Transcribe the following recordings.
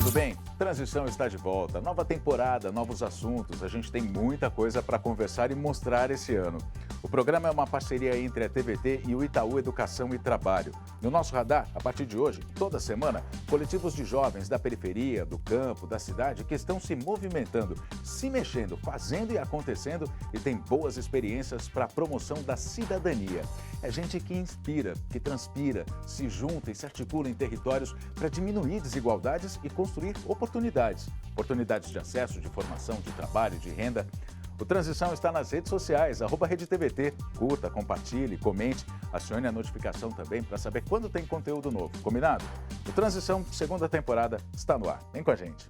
tudo bem? Transição está de volta, nova temporada, novos assuntos. A gente tem muita coisa para conversar e mostrar esse ano. O programa é uma parceria entre a TVT e o Itaú Educação e Trabalho. No nosso radar, a partir de hoje, toda semana, coletivos de jovens da periferia, do campo, da cidade que estão se movimentando, se mexendo, fazendo e acontecendo e têm boas experiências para a promoção da cidadania. É gente que inspira, que transpira, se junta e se articula em territórios para diminuir desigualdades e construir oportunidades. Oportunidades de acesso, de formação, de trabalho, de renda. O Transição está nas redes sociais, @RedeTVT. Curta, compartilhe, comente, acione a notificação também para saber quando tem conteúdo novo. Combinado? O Transição, segunda temporada, está no ar. Vem com a gente.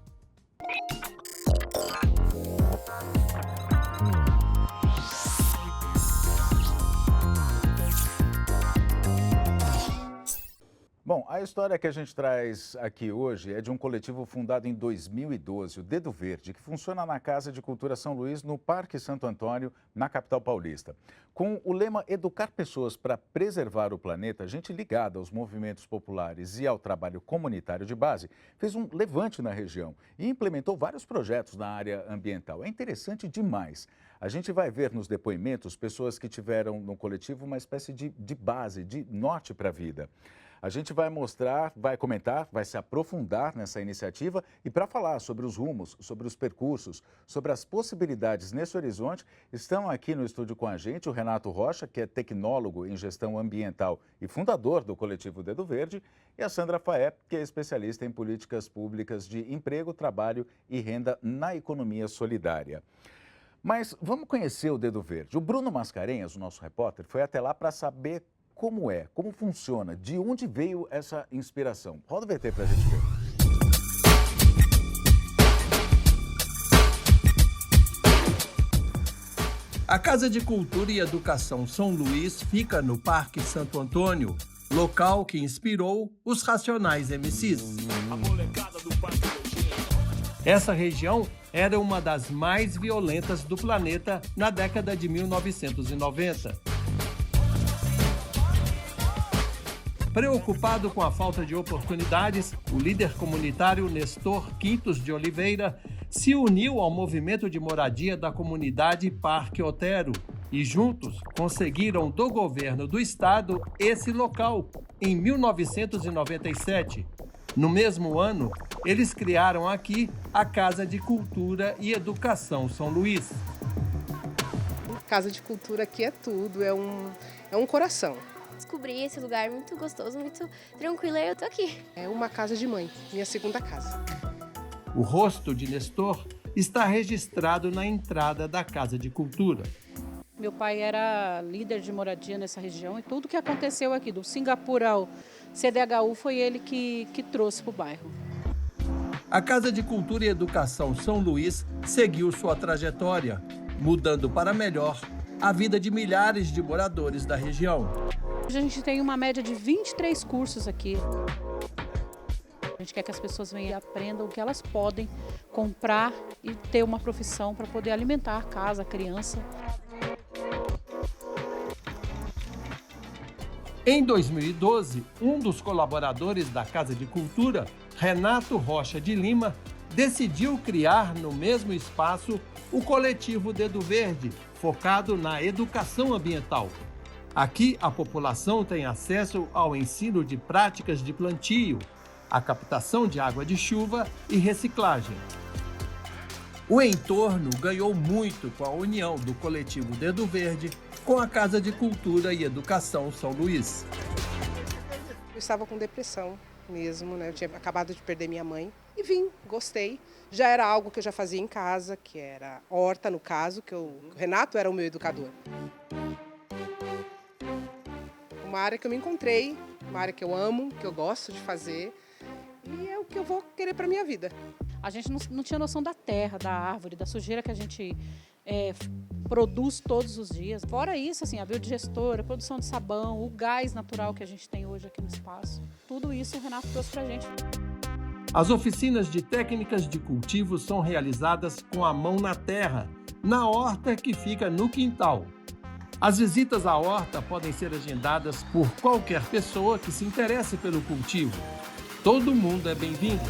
Bom, a história que a gente traz aqui hoje é de um coletivo fundado em 2012, o Dedo Verde, que funciona na Casa de Cultura São Luís, no Parque Santo Antônio, na capital paulista. Com o lema Educar Pessoas para Preservar o Planeta, gente ligada aos movimentos populares e ao trabalho comunitário de base, fez um levante na região e implementou vários projetos na área ambiental. É interessante demais. A gente vai ver nos depoimentos pessoas que tiveram no coletivo uma espécie de base, de norte para a vida. A gente vai mostrar, vai comentar, vai se aprofundar nessa iniciativa e para falar sobre os rumos, sobre os percursos, sobre as possibilidades nesse horizonte, estão aqui no estúdio com a gente o Renato Rocha, que é tecnólogo em gestão ambiental e fundador do coletivo Dedo Verde, e a Sandra Faé, que é especialista em políticas públicas de emprego, trabalho e renda na economia solidária. Mas vamos conhecer o Dedo Verde. O Bruno Mascarenhas, o nosso repórter, foi até lá para saber como funciona, de onde veio essa inspiração. Roda o VT para a gente ver. A Casa de Cultura e Educação São Luís fica no Parque Santo Antônio, local que inspirou os Racionais MCs. Essa região era uma das mais violentas do planeta na década de 1990. Preocupado com a falta de oportunidades, o líder comunitário Nestor Quintos de Oliveira se uniu ao movimento de moradia da comunidade Parque Otero e juntos conseguiram do governo do estado esse local em 1997. No mesmo ano, eles criaram aqui a Casa de Cultura e Educação São Luís. Casa de Cultura aqui é tudo, é um coração. Descobri esse lugar muito gostoso, muito tranquilo, e eu tô aqui. É uma casa de mãe, minha segunda casa. O rosto de Nestor está registrado na entrada da Casa de Cultura. Meu pai era líder de moradia nessa região e tudo que aconteceu aqui, do Singapura ao CDHU, foi ele que trouxe para o bairro. A Casa de Cultura e Educação São Luís seguiu sua trajetória, mudando para melhor a vida de milhares de moradores da região. Hoje a gente tem uma média de 23 cursos aqui. A gente quer que as pessoas venham e aprendam o que elas podem comprar e ter uma profissão para poder alimentar a casa, a criança. Em 2012, um dos colaboradores da Casa de Cultura, Renato Rocha de Lima, decidiu criar no mesmo espaço o coletivo Dedo Verde, focado na educação ambiental. Aqui, a população tem acesso ao ensino de práticas de plantio, a captação de água de chuva e reciclagem. O entorno ganhou muito com a união do coletivo Dedo Verde com a Casa de Cultura e Educação São Luís. Eu estava com depressão mesmo, né? Eu tinha acabado de perder minha mãe e vim, gostei. Já era algo que eu já fazia em casa, que era horta no caso, o Renato era o meu educador. Uma área que eu me encontrei, uma área que eu amo, que eu gosto de fazer e é o que eu vou querer para minha vida. A gente não tinha noção da terra, da árvore, da sujeira que a gente produz todos os dias. Fora isso, assim, a biodigestora, a produção de sabão, o gás natural que a gente tem hoje aqui no espaço. Tudo isso o Renato trouxe para a gente. As oficinas de técnicas de cultivo são realizadas com a mão na terra, na horta que fica no quintal. As visitas à horta podem ser agendadas por qualquer pessoa que se interesse pelo cultivo. Todo mundo é bem-vindo.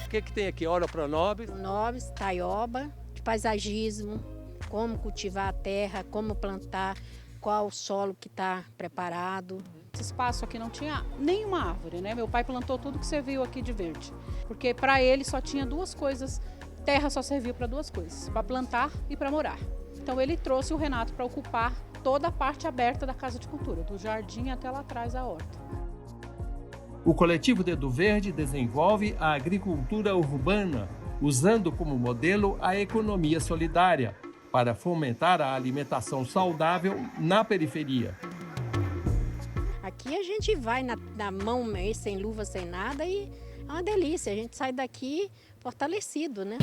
O que tem aqui? Ora pronobis. Nobres, taioba, de paisagismo, como cultivar a terra, como plantar, qual o solo que está preparado. Esse espaço aqui não tinha nenhuma árvore, né? Meu pai plantou tudo que você viu aqui de verde. Porque para ele só tinha duas coisas, terra só servia para duas coisas, para plantar e para morar. Então ele trouxe o Renato para ocupar toda a parte aberta da Casa de Cultura, do jardim até lá atrás a horta. O coletivo Dedo Verde desenvolve a agricultura urbana, usando como modelo a economia solidária, para fomentar a alimentação saudável na periferia. Aqui a gente vai na mão, sem luva, sem nada, e é uma delícia. A gente sai daqui fortalecido, né?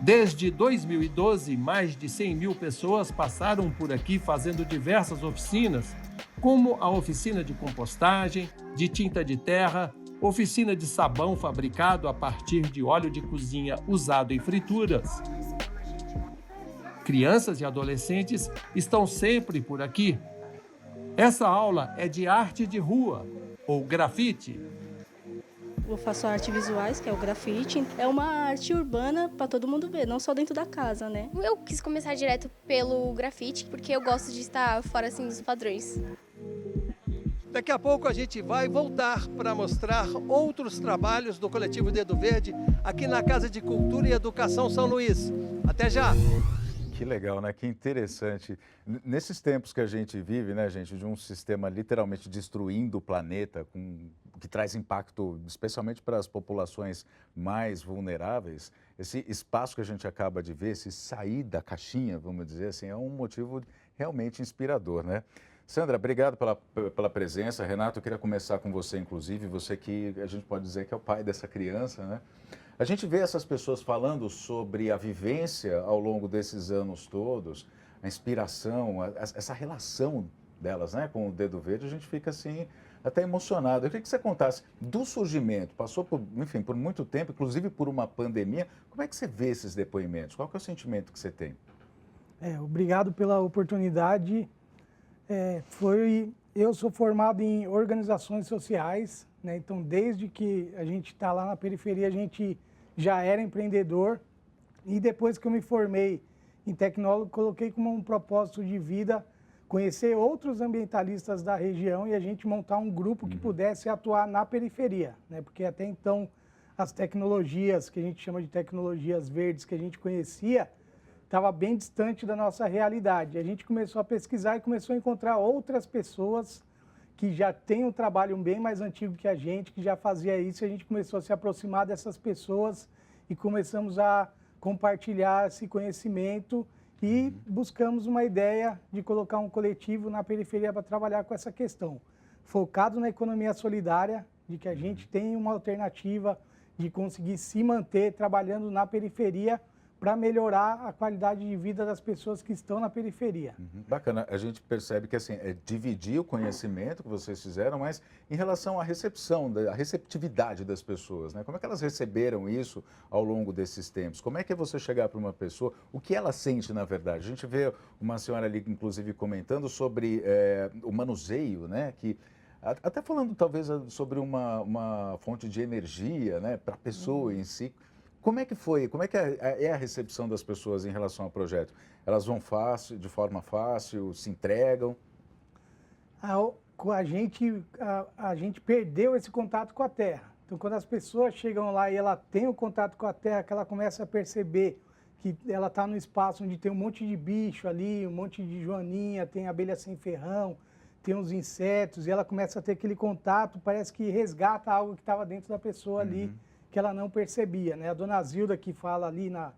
Desde 2012, mais de 100 mil pessoas passaram por aqui fazendo diversas oficinas, como a oficina de compostagem, de tinta de terra, oficina de sabão fabricado a partir de óleo de cozinha usado em frituras. Crianças e adolescentes estão sempre por aqui. Essa aula é de arte de rua, ou grafite. Eu faço arte visuais, que é o grafite. É uma arte urbana para todo mundo ver, não só dentro da casa, né? Eu quis começar direto pelo grafite, porque eu gosto de estar fora assim dos padrões. Daqui a pouco a gente vai voltar para mostrar outros trabalhos do coletivo Dedo Verde aqui na Casa de Cultura e Educação São Luís. Até já! Que legal, né? Que interessante. Nesses tempos que a gente vive, né, gente, de um sistema literalmente destruindo o planeta, que traz impacto especialmente para as populações mais vulneráveis, esse espaço que a gente acaba de ver, esse sair da caixinha, vamos dizer assim, é um motivo realmente inspirador, né? Sandra, obrigado pela presença. Renato, eu queria começar com você, inclusive, você que a gente pode dizer que é o pai dessa criança, né? A gente vê essas pessoas falando sobre a vivência ao longo desses anos todos, a inspiração, essa relação delas, né, com o Dedo Verde, a gente fica assim até emocionado. Eu queria que você contasse do surgimento, passou por, enfim, por muito tempo, inclusive por uma pandemia. Como é que você vê esses depoimentos? Qual que é o sentimento que você tem? Obrigado pela oportunidade. Eu sou formado em organizações sociais, né? Então, desde que a gente está lá na periferia, a gente já era empreendedor. E depois que eu me formei em tecnólogo, coloquei como um propósito de vida conhecer outros ambientalistas da região e a gente montar um grupo que pudesse atuar na periferia, né? Porque até então as tecnologias, que a gente chama de tecnologias verdes, que a gente conhecia, estava bem distante da nossa realidade. A gente começou a pesquisar e começou a encontrar outras pessoas que já têm um trabalho bem mais antigo que a gente, que já fazia isso, e a gente começou a se aproximar dessas pessoas e começamos a compartilhar esse conhecimento e buscamos uma ideia de colocar um coletivo na periferia para trabalhar com essa questão, focado na economia solidária, de que a gente tem uma alternativa de conseguir se manter trabalhando na periferia para melhorar a qualidade de vida das pessoas que estão na periferia. Bacana, a gente percebe que assim, é dividir o conhecimento que vocês fizeram, mas em relação à recepção, a receptividade das pessoas, né? Como é que elas receberam isso ao longo desses tempos? Como é que é você chegar para uma pessoa, o que ela sente na verdade? A gente vê uma senhora ali, inclusive, comentando sobre o manuseio, né? Que até falando talvez sobre uma fonte de energia, né? Para a pessoa em si. Como é que foi? Como é que é a recepção das pessoas em relação ao projeto? Elas vão fácil, de forma fácil, se entregam? A gente perdeu esse contato com a terra. Então, quando as pessoas chegam lá e ela tem o contato com a terra, que ela começa a perceber que ela está no espaço onde tem um monte de bicho ali, um monte de joaninha, tem abelha sem ferrão, tem uns insetos, e ela começa a ter aquele contato, parece que resgata algo que estava dentro da pessoa ali, que ela não percebia, né? A dona Zilda, que fala ali na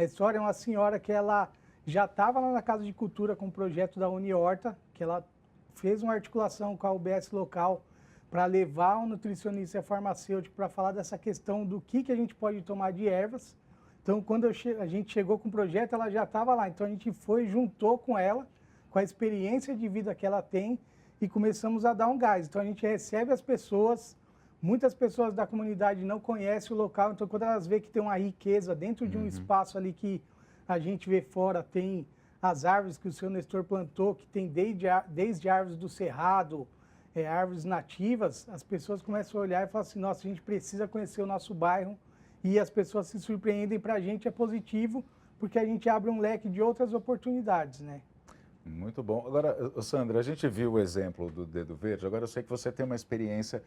história, é uma senhora que ela já estava lá na Casa de Cultura com o projeto da Unihorta, que ela fez uma articulação com a UBS local para levar um nutricionista farmacêutico para falar dessa questão do que a gente pode tomar de ervas. Então, quando a gente chegou com o projeto, ela já estava lá. Então, a gente juntou com ela, com a experiência de vida que ela tem, e começamos a dar um gás. Então, a gente recebe as pessoas. Muitas pessoas da comunidade não conhecem o local, então quando elas veem que tem uma riqueza dentro de um espaço ali que a gente vê fora, tem as árvores que o seu Nestor plantou, que tem desde árvores do cerrado, árvores nativas, as pessoas começam a olhar e falam assim, nossa, a gente precisa conhecer o nosso bairro, e as pessoas se surpreendem, para a gente é positivo, porque a gente abre um leque de outras oportunidades, né? Muito bom. Agora, Sandra, a gente viu o exemplo do Dedo Verde, agora eu sei que você tem uma experiência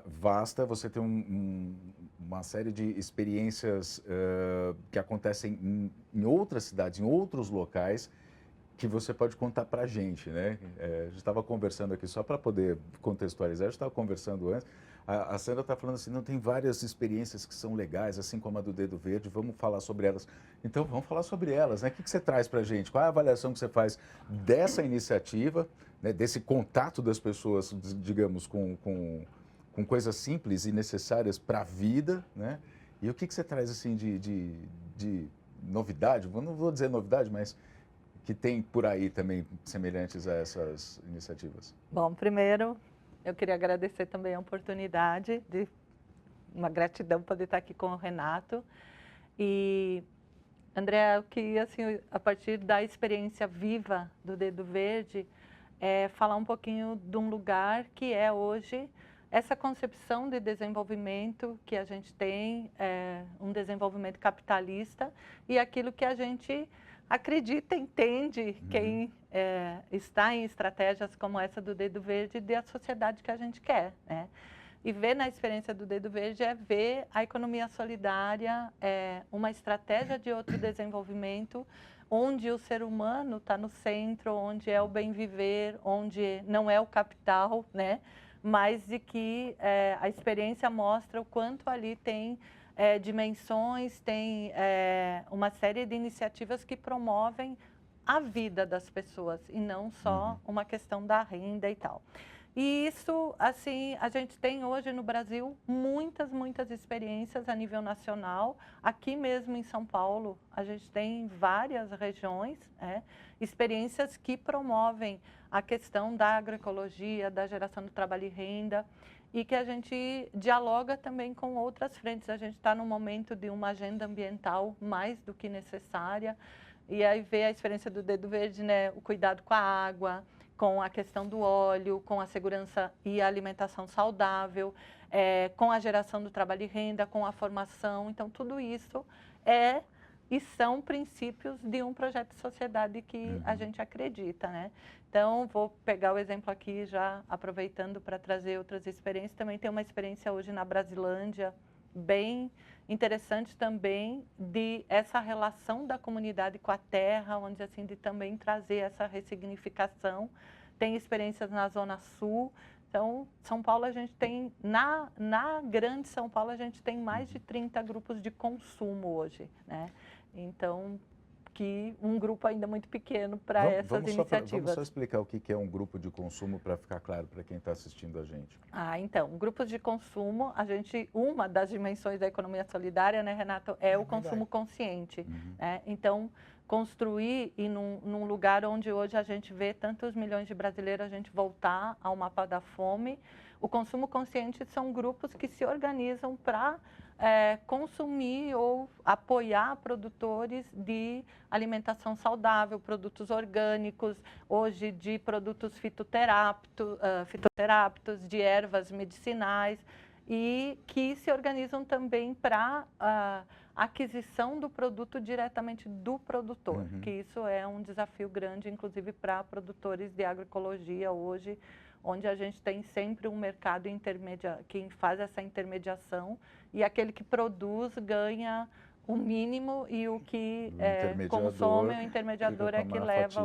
vasta, você tem uma série de experiências que acontecem em outras cidades, em outros locais, que você pode contar para a gente, né? A gente estava conversando aqui, só para poder contextualizar, a gente estava conversando antes, a Sandra está falando assim, não, tem várias experiências que são legais, assim como a do Dedo Verde, vamos falar sobre elas. Então, vamos falar sobre elas, né? O que você traz para a gente? Qual é a avaliação que você faz dessa iniciativa, né? Desse contato das pessoas, digamos, com coisas simples e necessárias para a vida, né? E o que você traz, assim, de novidade? Eu não vou dizer novidade, mas que tem por aí também semelhantes a essas iniciativas? Bom, primeiro, eu queria agradecer também a oportunidade, uma gratidão poder estar aqui com o Renato. E, André, eu queria, assim, a partir da experiência viva do Dedo Verde, falar um pouquinho de um lugar que é hoje essa concepção de desenvolvimento que a gente tem, um desenvolvimento capitalista, e aquilo que a gente acredita, entende, quem está em estratégias como essa do Dedo Verde, da sociedade que a gente quer, né? E ver na experiência do Dedo Verde é ver a economia solidária, uma estratégia de outro desenvolvimento, onde o ser humano está no centro, onde é o bem viver, onde não é o capital, né? Mas de que a experiência mostra o quanto ali tem dimensões, tem uma série de iniciativas que promovem a vida das pessoas e não só uma questão da renda e tal. E isso, assim, a gente tem hoje no Brasil muitas experiências a nível nacional. Aqui mesmo em São Paulo, a gente tem várias regiões, experiências que promovem a questão da agroecologia, da geração do trabalho e renda, e que a gente dialoga também com outras frentes. A gente está num momento de uma agenda ambiental mais do que necessária, e aí vê a experiência do Dedo Verde, né, o cuidado com a água, com a questão do óleo, com a segurança e a alimentação saudável, com a geração do trabalho e renda, com a formação. Então, tudo isso e são princípios de um projeto de sociedade que a gente acredita, né? Então, vou pegar o exemplo aqui, já aproveitando para trazer outras experiências. Também tem uma experiência hoje na Brasilândia, bem interessante também, de essa relação da comunidade com a terra, onde, assim, de também trazer essa ressignificação. Tem experiências na Zona Sul. Então, São Paulo, a gente tem, na grande São Paulo, a gente tem mais de 30 grupos de consumo hoje, né? Então, que um grupo ainda muito pequeno para essas iniciativas. Vamos só explicar o que é um grupo de consumo para ficar claro para quem está assistindo a gente. Então, grupos de consumo, uma das dimensões da economia solidária, né, Renato, é o consumo consciente. Né? Então, construir e num lugar onde hoje a gente vê tantos milhões de brasileiros, a gente voltar ao mapa da fome. O consumo consciente são grupos que se organizam para consumir ou apoiar produtores de alimentação saudável, produtos orgânicos, hoje de produtos fitoterápicos, de ervas medicinais, e que se organizam também para aquisição do produto diretamente do produtor, que isso é um desafio grande, inclusive para produtores de agroecologia hoje, onde a gente tem sempre um mercado que faz essa intermediação, e aquele que produz ganha o mínimo, e o que consome, o intermediador é que leva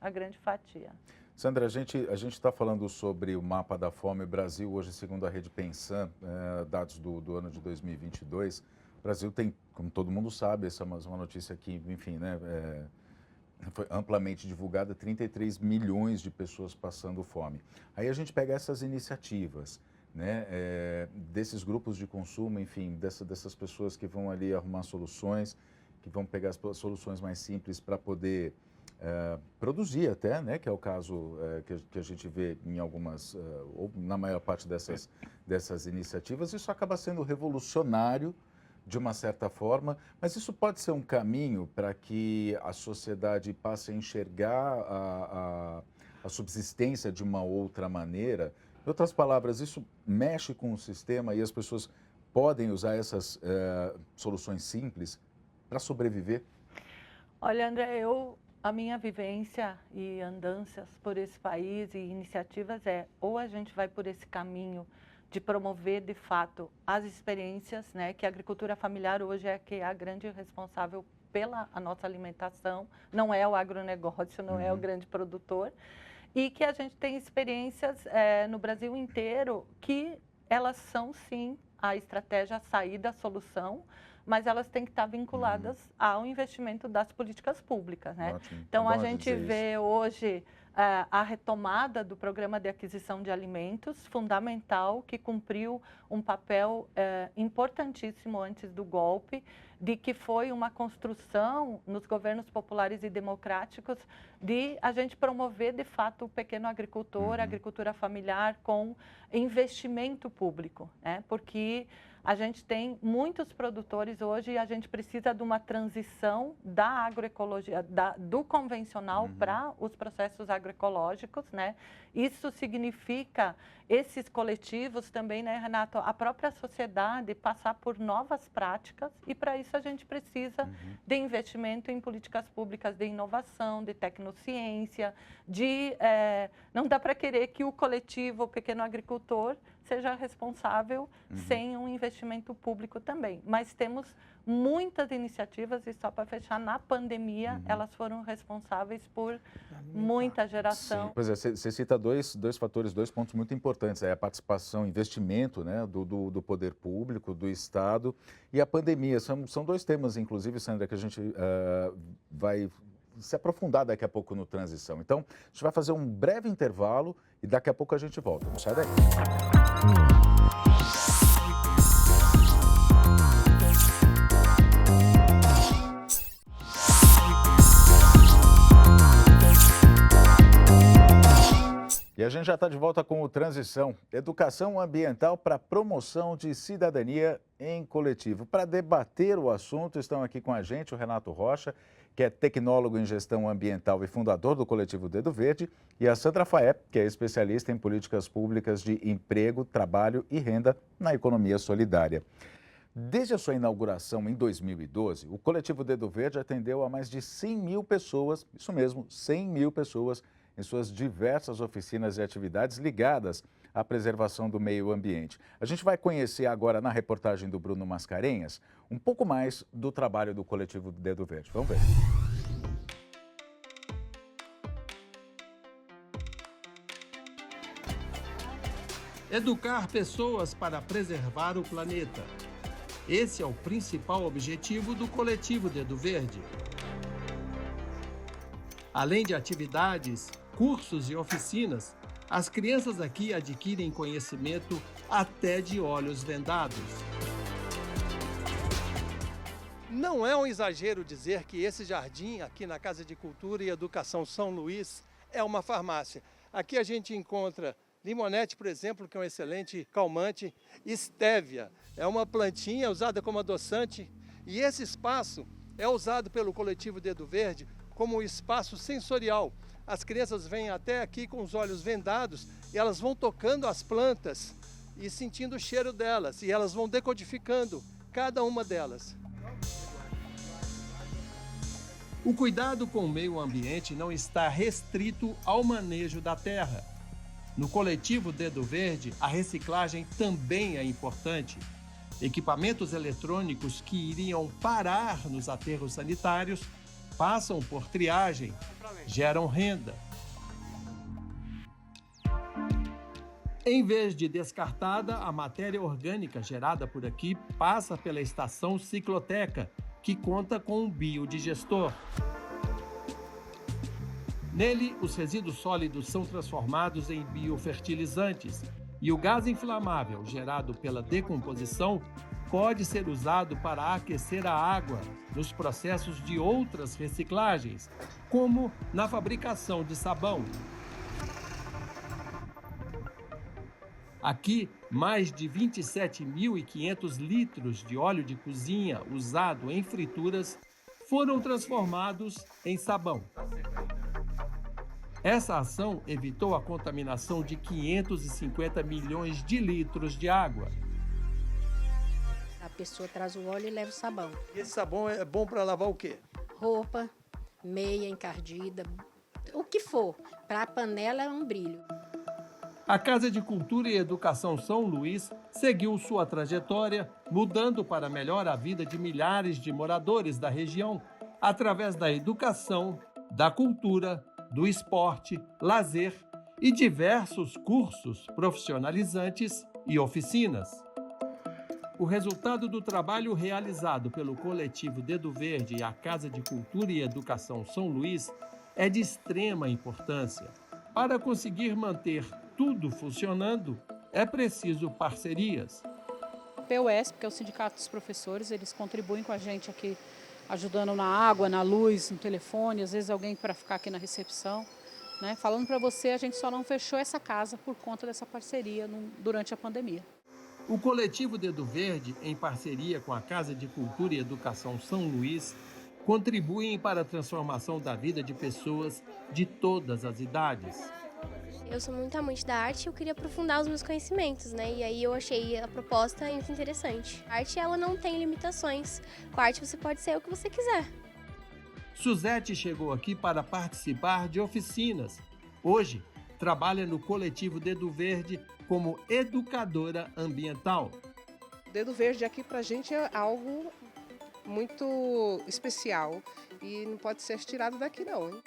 a grande fatia. Sandra, a gente está falando sobre o mapa da fome. O Brasil hoje, segundo a Rede Pensan, dados do ano de 2022, o Brasil tem, como todo mundo sabe, essa é uma notícia que, enfim, né, foi amplamente divulgada, 33 milhões de pessoas passando fome. Aí a gente pega essas iniciativas, né, desses grupos de consumo, enfim, dessas pessoas que vão ali arrumar soluções, que vão pegar as soluções mais simples para poder produzir até, né, que é o caso que a gente vê em algumas, ou na maior parte dessas iniciativas. Isso acaba sendo revolucionário de uma certa forma, mas isso pode ser um caminho para que a sociedade passe a enxergar a a subsistência de uma outra maneira. Em outras palavras, isso mexe com o sistema e as pessoas podem usar essas soluções simples para sobreviver? Olha, André, a minha vivência e andanças por esse país e iniciativas ou a gente vai por esse caminho de promover, de fato, as experiências, né, que a agricultura familiar hoje é que é a grande responsável pela a nossa alimentação, não é o agronegócio, não é o grande produtor, e que a gente tem experiências no Brasil inteiro que elas são, sim, a estratégia, a saída, a solução, mas elas têm que estar vinculadas ao investimento das políticas públicas, né? Ótimo. Então, a gente vê hoje a retomada do programa de aquisição de alimentos, fundamental, que cumpriu um papel importantíssimo antes do golpe, de que foi uma construção nos governos populares e democráticos de a gente promover, de fato, o pequeno agricultor, a agricultura familiar com investimento público, né? Porque a gente tem muitos produtores hoje e a gente precisa de uma transição da agroecologia, do convencional para os processos agroecológicos, né? Isso significa esses coletivos também, né, Renato? A própria sociedade passar por novas práticas e para isso a gente precisa de investimento em políticas públicas de inovação, de tecnociência, não dá para querer que o coletivo, o pequeno agricultor, seja responsável sem um investimento público também. Mas temos muitas iniciativas e só para fechar, na pandemia, elas foram responsáveis por muita geração. Sim. Pois é, você cita dois fatores, 2 pontos muito importantes, a participação, investimento, né, do poder público, do Estado e a pandemia. São 2 temas, inclusive, Sandra, que a gente vai se aprofundar daqui a pouco no Transição. Então, a gente vai fazer um breve intervalo e daqui a pouco a gente volta. Não sai daí. E a gente já está de volta com o Transição, educação ambiental para promoção de cidadania em coletivo. Para debater o assunto, estão aqui com a gente o Renato Rocha, que é tecnólogo em gestão ambiental e fundador do coletivo Dedo Verde, e a Sandra Faé, que é especialista em políticas públicas de emprego, trabalho e renda na economia solidária. Desde a sua inauguração em 2012, o coletivo Dedo Verde atendeu a mais de 100 mil pessoas, isso mesmo, 100 mil pessoas, em suas diversas oficinas e atividades ligadas à preservação do meio ambiente. A gente vai conhecer agora, na reportagem do Bruno Mascarenhas, um pouco mais do trabalho do coletivo Dedo Verde. Vamos ver. Educar pessoas para preservar o planeta. Esse é o principal objetivo do coletivo Dedo Verde. Além de atividades, cursos e oficinas, as crianças aqui adquirem conhecimento até de olhos vendados. Não é um exagero dizer que esse jardim aqui na Casa de Cultura e Educação São Luís é uma farmácia. Aqui a gente encontra limonete, por exemplo, que é um excelente calmante, estévia, é uma plantinha usada como adoçante, e esse espaço é usado pelo coletivo Dedo Verde como um espaço sensorial. As crianças vêm até aqui com os olhos vendados e elas vão tocando as plantas e sentindo o cheiro delas, e elas vão decodificando cada uma delas. O cuidado com o meio ambiente não está restrito ao manejo da terra. No coletivo Dedo Verde, a reciclagem também é importante. Equipamentos eletrônicos que iriam parar nos aterros sanitários passam por triagem, geram renda. Em vez de descartada, a matéria orgânica gerada por aqui passa pela estação cicloteca, que conta com um biodigestor. Nele, os resíduos sólidos são transformados em biofertilizantes e o gás inflamável gerado pela decomposição pode ser usado para aquecer a água nos processos de outras reciclagens, como na fabricação de sabão. Aqui, mais de 27.500 litros de óleo de cozinha usado em frituras foram transformados em sabão. Essa ação evitou a contaminação de 550 milhões de litros de água. A pessoa traz o óleo e leva o sabão. E esse sabão é bom para lavar o quê? Roupa, meia encardida, o que for. Para a panela é um brilho. A Casa de Cultura e Educação São Luís seguiu sua trajetória, mudando para melhor a vida de milhares de moradores da região, através da educação, da cultura, do esporte, lazer e diversos cursos profissionalizantes e oficinas. O resultado do trabalho realizado pelo coletivo Dedo Verde e a Casa de Cultura e Educação São Luís é de extrema importância. Para conseguir manter tudo funcionando, é preciso parcerias. O PUESP, que é o Sindicato dos Professores, eles contribuem com a gente aqui, ajudando na água, na luz, no telefone, às vezes alguém para ficar aqui na recepção. Né? Falando para você, a gente só não fechou essa casa por conta dessa parceria durante a pandemia. O coletivo Dedo Verde, em parceria com a Casa de Cultura e Educação São Luís, contribuem para a transformação da vida de pessoas de todas as idades. Eu sou muito amante da arte e eu queria aprofundar os meus conhecimentos, né? E aí eu achei a proposta muito interessante. A arte, ela não tem limitações. Com a arte você pode ser o que você quiser. Suzete chegou aqui para participar de oficinas. Hoje, trabalha no coletivo Dedo Verde como educadora ambiental. O Dedo Verde aqui pra gente é algo muito especial e não pode ser tirado daqui não, hein?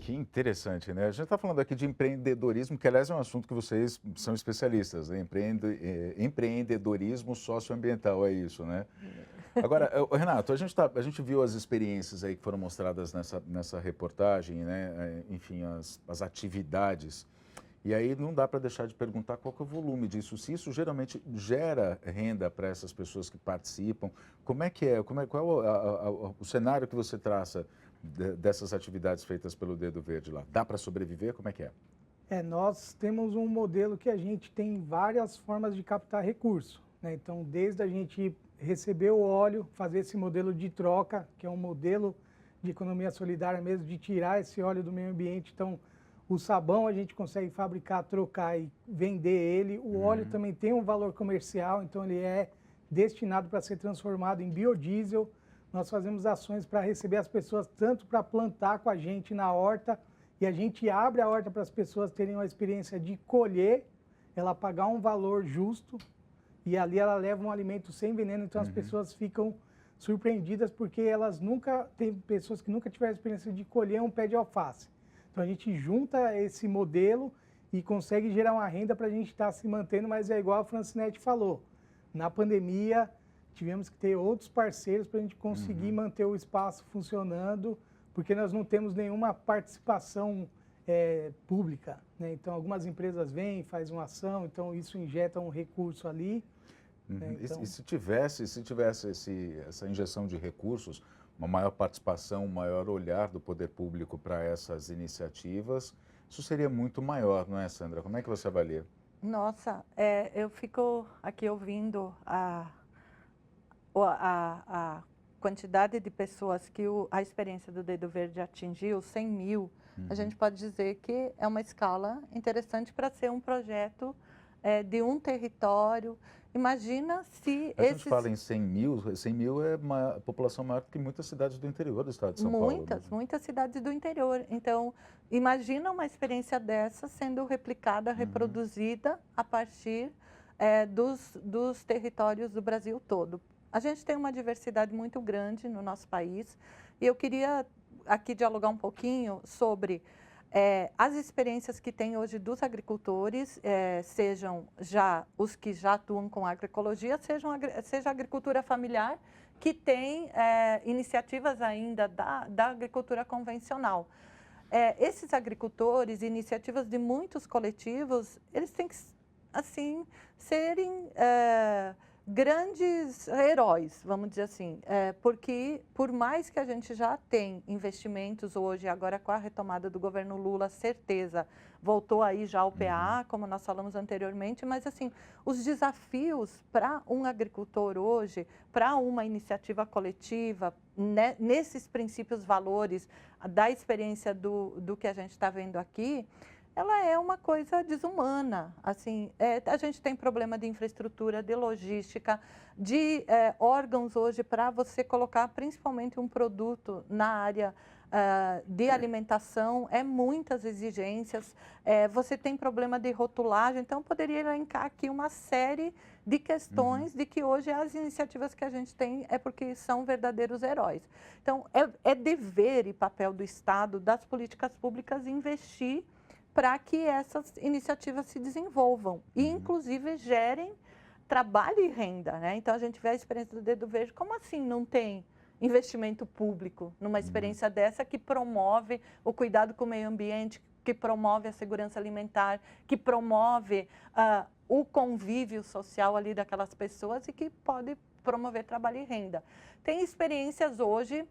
Que interessante, né? A gente está falando aqui de empreendedorismo, que aliás é um assunto que vocês são especialistas, né? Empreendedorismo socioambiental, é isso, né? Agora, Renato, a gente viu as experiências aí que foram mostradas nessa reportagem, né? Enfim, as atividades. E aí não dá para deixar de perguntar qual que é o volume disso, se isso geralmente gera renda para essas pessoas que participam. Como é que é? Qual é o cenário que você traça dessas atividades feitas pelo Dedo Verde lá? Dá para sobreviver? Como é que é? Nós temos um modelo que a gente tem várias formas de captar recurso, né? Então, desde a gente receber o óleo, fazer esse modelo de troca, que é um modelo de economia solidária mesmo, de tirar esse óleo do meio ambiente. Então, o sabão a gente consegue fabricar, trocar e vender ele. O óleo também tem um valor comercial, então ele é destinado para ser transformado em biodiesel. Nós fazemos ações para receber as pessoas tanto para plantar com a gente na horta, e a gente abre a horta para as pessoas terem uma experiência de colher, ela pagar um valor justo, e ali ela leva um alimento sem veneno, então as pessoas ficam surpreendidas porque tem pessoas que nunca tiveram a experiência de colher um pé de alface. Então a gente junta esse modelo e consegue gerar uma renda para a gente estar se mantendo, mas é igual a Francinete falou, na pandemia tivemos que ter outros parceiros para a gente conseguir manter o espaço funcionando, porque nós não temos nenhuma participação pública, né? Então, algumas empresas vêm, fazem uma ação, então isso injeta um recurso ali. Né? Então... E se tivesse essa injeção de recursos, uma maior participação, um maior olhar do poder público para essas iniciativas, isso seria muito maior, não é, Sandra? Como é que você avalia? Nossa, eu fico aqui ouvindo a quantidade de pessoas que a experiência do Dedo Verde atingiu, 100 mil, a gente pode dizer que é uma escala interessante para ser um projeto de um território. Imagina se a gente fala em 100 mil é uma população maior que muitas cidades do interior do estado de São Paulo. Muitas cidades do interior. Então, imagina uma experiência dessa sendo replicada, reproduzida a partir dos territórios do Brasil todo. A gente tem uma diversidade muito grande no nosso país e eu queria aqui dialogar um pouquinho sobre as experiências que tem hoje dos agricultores, sejam já os que já atuam com agroecologia, seja a agricultura familiar, que tem iniciativas ainda da agricultura convencional. Esses agricultores, iniciativas de muitos coletivos, eles têm que, assim, serem grandes heróis, vamos dizer assim, porque por mais que a gente já tem investimentos hoje, agora com a retomada do governo Lula, certeza, voltou aí já ao PA, como nós falamos anteriormente, mas assim, os desafios para um agricultor hoje, para uma iniciativa coletiva, né, nesses princípios, valores, da experiência do que a gente está vendo aqui, ela é uma coisa desumana. Assim, a gente tem problema de infraestrutura, de logística, de órgãos hoje para você colocar principalmente um produto na área de alimentação, muitas exigências, você tem problema de rotulagem, então poderia elencar aqui uma série de questões de que hoje as iniciativas que a gente tem é porque são verdadeiros heróis. Então, é dever e papel do Estado, das políticas públicas, investir para que essas iniciativas se desenvolvam e, inclusive, gerem trabalho e renda, né? Então, a gente vê a experiência do Dedo Verde, como assim não tem investimento público numa experiência dessa que promove o cuidado com o meio ambiente, que promove a segurança alimentar, que promove o convívio social ali daquelas pessoas e que pode promover trabalho e renda. Tem experiências hoje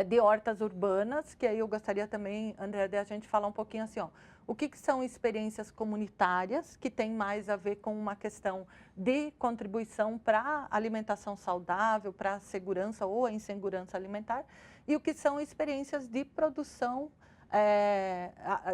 de hortas urbanas, que aí eu gostaria também, André, de a gente falar um pouquinho assim, ó, o que são experiências comunitárias, que tem mais a ver com uma questão de contribuição para a alimentação saudável, para a segurança ou a insegurança alimentar, e o que são experiências de produção,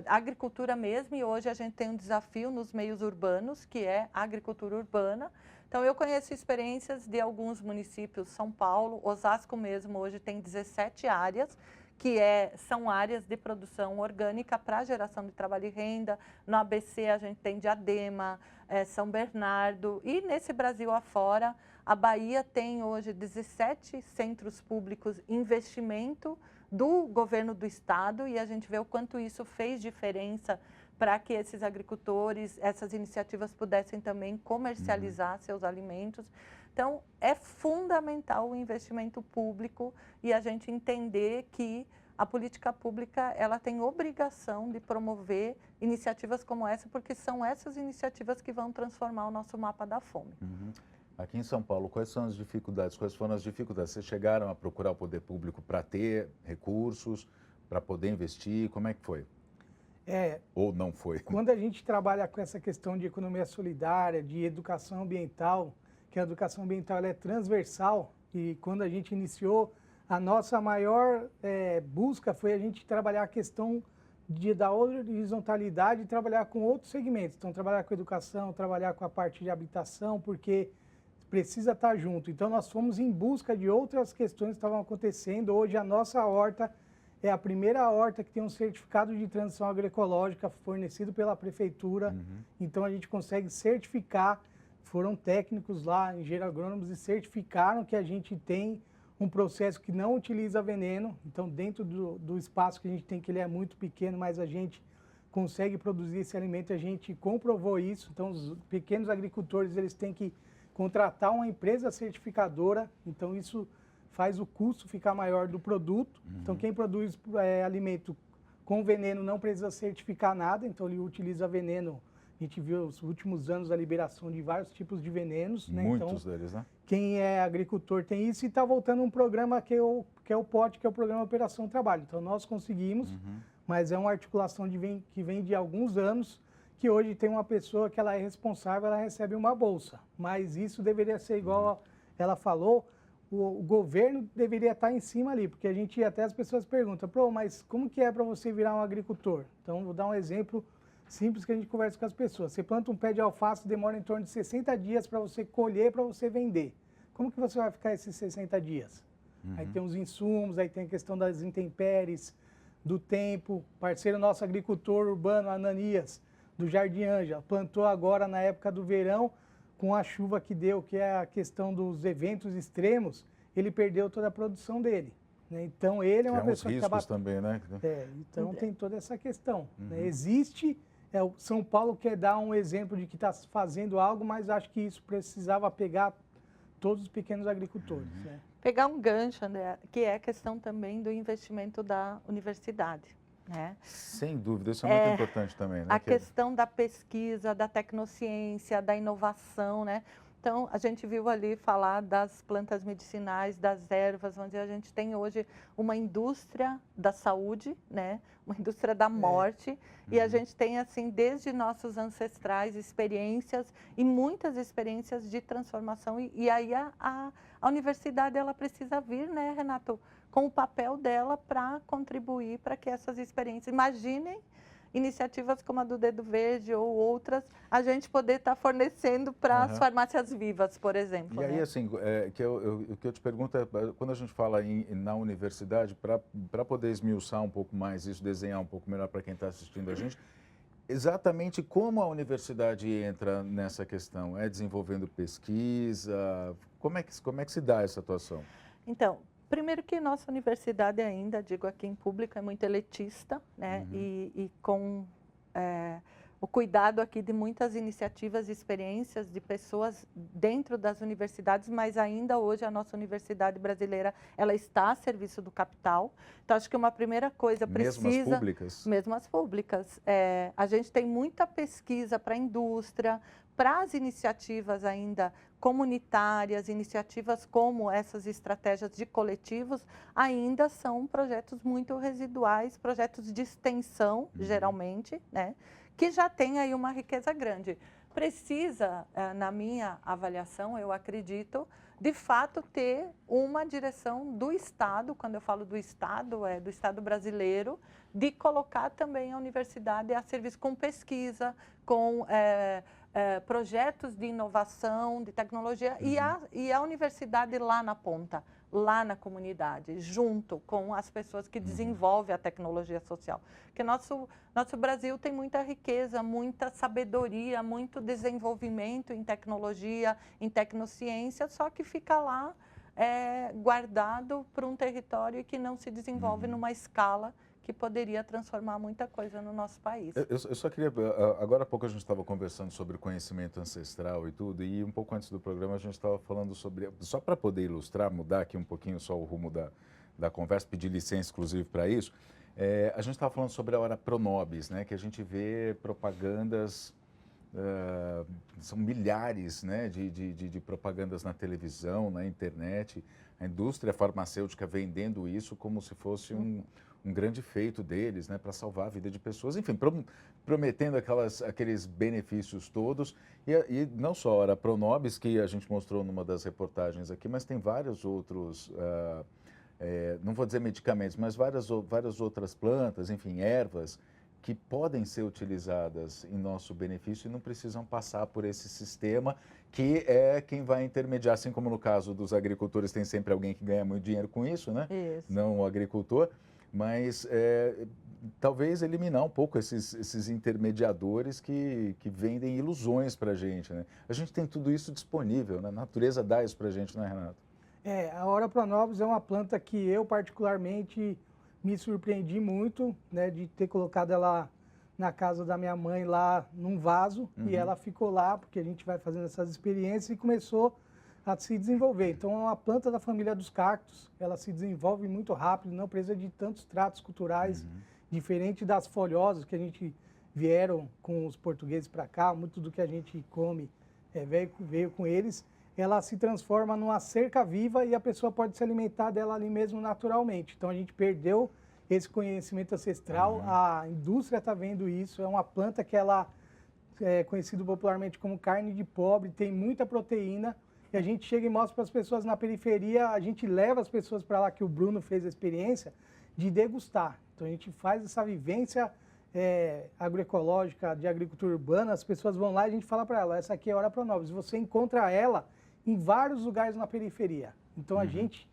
agricultura mesmo, e hoje a gente tem um desafio nos meios urbanos, que é a agricultura urbana. Então, eu conheço experiências de alguns municípios, São Paulo, Osasco mesmo, hoje tem 17 áreas, que são áreas de produção orgânica para geração de trabalho e renda. No ABC a gente tem Diadema, São Bernardo, e nesse Brasil afora, a Bahia tem hoje 17 centros públicos investimento do governo do estado, e a gente vê o quanto isso fez diferença para que esses agricultores, essas iniciativas pudessem também comercializar seus alimentos. Então, é fundamental o investimento público e a gente entender que a política pública ela tem obrigação de promover iniciativas como essa, porque são essas iniciativas que vão transformar o nosso mapa da fome. Aqui em São Paulo, quais são as dificuldades? Quais foram as dificuldades? Vocês chegaram a procurar o poder público para ter recursos, para poder investir? Como é que foi? Ou não foi? Quando a gente trabalha com essa questão de economia solidária, de educação ambiental, que a educação ambiental ela é transversal, e quando a gente iniciou, a nossa maior busca foi a gente trabalhar a questão da horizontalidade e trabalhar com outros segmentos. Então, trabalhar com educação, trabalhar com a parte de habitação, porque precisa estar junto. Então, nós fomos em busca de outras questões que estavam acontecendo. Hoje, a nossa horta é a primeira horta que tem um certificado de transição agroecológica fornecido pela prefeitura. Então, a gente consegue certificar. Foram técnicos lá, engenheiros agrônomos, e certificaram que a gente tem um processo que não utiliza veneno. Então, dentro do espaço que a gente tem, que ele é muito pequeno, mas a gente consegue produzir esse alimento, a gente comprovou isso. Então, os pequenos agricultores, eles têm que contratar uma empresa certificadora. Então, isso faz o custo ficar maior do produto. Então, quem produz alimento com veneno não precisa certificar nada. Então, ele utiliza veneno. A gente viu nos últimos anos a liberação de vários tipos de venenos. Né? Muitos deles, né? Quem é agricultor tem isso, e está voltando um programa que é o POT, que é o Programa Operação Trabalho. Então, nós conseguimos, mas é uma articulação que vem de alguns anos, que hoje tem uma pessoa que ela é responsável, ela recebe uma bolsa. Mas isso deveria ser igual ela falou, o governo deveria estar em cima ali, porque até as pessoas perguntam, mas como que é para você virar um agricultor? Então, vou dar um exemplo simples que a gente conversa com as pessoas. Você planta um pé de alface, demora em torno de 60 dias para você colher, para você vender. Como que você vai ficar esses 60 dias? Aí tem os insumos, aí tem a questão das intempéries, do tempo. Parceiro nosso agricultor urbano, Ananias, do Jardim Ângela, plantou agora na época do verão, com a chuva que deu, que é a questão dos eventos extremos, ele perdeu toda a produção dele. Né? Então, ele é uma pessoa que riscos também, né? Então, tem toda essa questão. Né? Existe... o São Paulo quer dar um exemplo de que está fazendo algo, mas acho que isso precisava pegar todos os pequenos agricultores. Né? Pegar um gancho, André, que é a questão também do investimento da universidade. Né? Sem dúvida, isso é muito importante também. Né? A questão da pesquisa, da tecnociência, da inovação, né? Então, a gente viu ali falar das plantas medicinais, das ervas, onde a gente tem hoje uma indústria da saúde, né? Uma indústria da morte. E a gente tem, assim, desde nossos ancestrais, experiências e muitas experiências de transformação. E aí a universidade, ela precisa vir, né, Renato, com o papel dela para contribuir para que essas experiências... Imaginem iniciativas como a do Dedo Verde ou outras, a gente poder estar fornecendo para as farmácias vivas, por exemplo. E aí, né? assim, o que eu te pergunto é, quando a gente fala na universidade, para poder esmiuçar um pouco mais isso, desenhar um pouco melhor para quem está assistindo a gente, exatamente como a universidade entra nessa questão? É desenvolvendo pesquisa? Como é que se dá essa atuação? Então, primeiro que nossa universidade ainda, digo aqui em público, é muito elitista, né? E com o cuidado aqui de muitas iniciativas e experiências de pessoas dentro das universidades, mas ainda hoje a nossa universidade brasileira, ela está a serviço do capital. Então, acho que uma primeira coisa precisa... Mesmo as públicas? Mesmo as públicas. A gente tem muita pesquisa para a indústria, para as iniciativas ainda comunitárias, iniciativas como essas estratégias de coletivos, ainda são projetos muito residuais, projetos de extensão, geralmente, né? Que já tem aí uma riqueza grande. Precisa, na minha avaliação, eu acredito, de fato ter uma direção do Estado, quando eu falo do Estado, é do Estado brasileiro, de colocar também a universidade a serviço com pesquisa, com projetos de inovação, de tecnologia, e a universidade lá na ponta, lá na comunidade, junto com as pessoas que desenvolvem a tecnologia social. Porque nosso Brasil tem muita riqueza, muita sabedoria, muito desenvolvimento em tecnologia, em tecnociência, só que fica lá guardado para um território que não se desenvolve numa escala que poderia transformar muita coisa no nosso país. Eu só queria... Agora há pouco a gente estava conversando sobre conhecimento ancestral e tudo, e um pouco antes do programa a gente estava falando sobre... Só para poder ilustrar, mudar aqui um pouquinho só o rumo da conversa, pedir licença, inclusive, para isso, a gente estava falando sobre a hora Pronobis, né, que a gente vê propagandas... são milhares, né, de propagandas na televisão, na internet, a indústria farmacêutica vendendo isso como se fosse um grande feito deles, né, para salvar a vida de pessoas, enfim, prometendo aqueles benefícios todos, e não só a Pronobis, que a gente mostrou numa das reportagens aqui, mas tem vários outros, não vou dizer medicamentos, mas várias outras plantas, enfim, ervas, que podem ser utilizadas em nosso benefício e não precisam passar por esse sistema, que é quem vai intermediar, assim como no caso dos agricultores, tem sempre alguém que ganha muito dinheiro com isso, né? Isso. Não o agricultor, mas talvez eliminar um pouco esses intermediadores que vendem ilusões para a gente, né? A gente tem tudo isso disponível, né? A natureza dá isso para a gente, né, Renato? A Hora Pronobis é uma planta que eu particularmente me surpreendi muito, né, de ter colocado ela na casa da minha mãe lá num vaso, e ela ficou lá porque a gente vai fazendo essas experiências e começou a se desenvolver. Então é uma planta da família dos cactos, ela se desenvolve muito rápido, não precisa de tantos tratos culturais, diferente das folhosas que a gente vieram com os portugueses para cá, muito do que a gente come veio com eles. Ela se transforma numa cerca viva e a pessoa pode se alimentar dela ali mesmo naturalmente. Então a gente perdeu esse conhecimento ancestral, a indústria está vendo isso, é uma planta que ela é conhecida popularmente como carne de pobre, tem muita proteína, e a gente chega e mostra para as pessoas na periferia, a gente leva as pessoas para lá, que o Bruno fez a experiência, de degustar. Então a gente faz essa vivência agroecológica, de agricultura urbana, as pessoas vão lá e a gente fala para ela, essa aqui é a Hora Pronobis, você encontra ela em vários lugares na periferia. Então a gente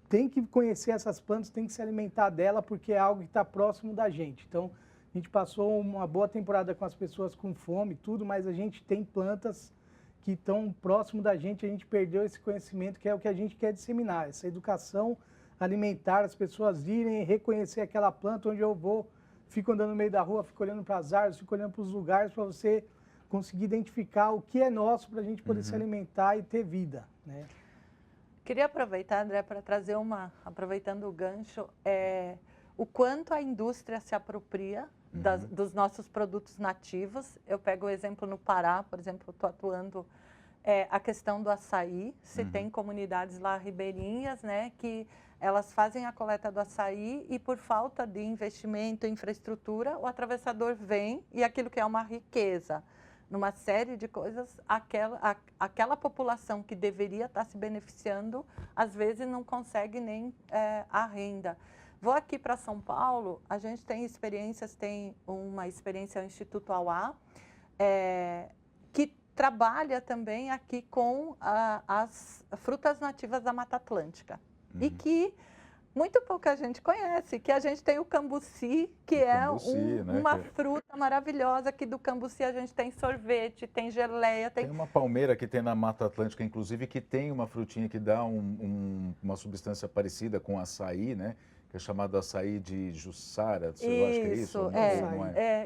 tem que conhecer essas plantas, tem que se alimentar dela, porque é algo que está próximo da gente. Então a gente passou uma boa temporada com as pessoas com fome, tudo, mas a gente tem plantas que estão próximo da gente, a gente perdeu esse conhecimento, que é o que a gente quer disseminar, essa educação alimentar, as pessoas irem reconhecer aquela planta onde eu vou, fico andando no meio da rua, fico olhando para as árvores, fico olhando para os lugares, para você conseguir identificar o que é nosso para a gente poder se alimentar e ter vida, né? Queria aproveitar, André, para trazer aproveitando o gancho, o quanto a indústria se apropria dos nossos produtos nativos. Eu pego o exemplo no Pará, por exemplo, estou atuando a questão do açaí, se tem comunidades lá ribeirinhas, né, que elas fazem a coleta do açaí e por falta de investimento em infraestrutura, o atravessador vem e aquilo que é uma riqueza, numa série de coisas, aquela população que deveria estar se beneficiando, às vezes não consegue nem a renda. Vou aqui para São Paulo, a gente tem experiências, tem uma experiência ao Instituto Auá, que trabalha também aqui com as frutas nativas da Mata Atlântica. E que muito pouca gente conhece, que a gente tem o cambuci, que uma fruta maravilhosa, que do cambuci a gente tem sorvete, tem geleia. Tem uma palmeira que tem na Mata Atlântica, inclusive, que tem uma frutinha que dá uma substância parecida com açaí, né? Que é chamado açaí de Jussara, eu acho que é isso?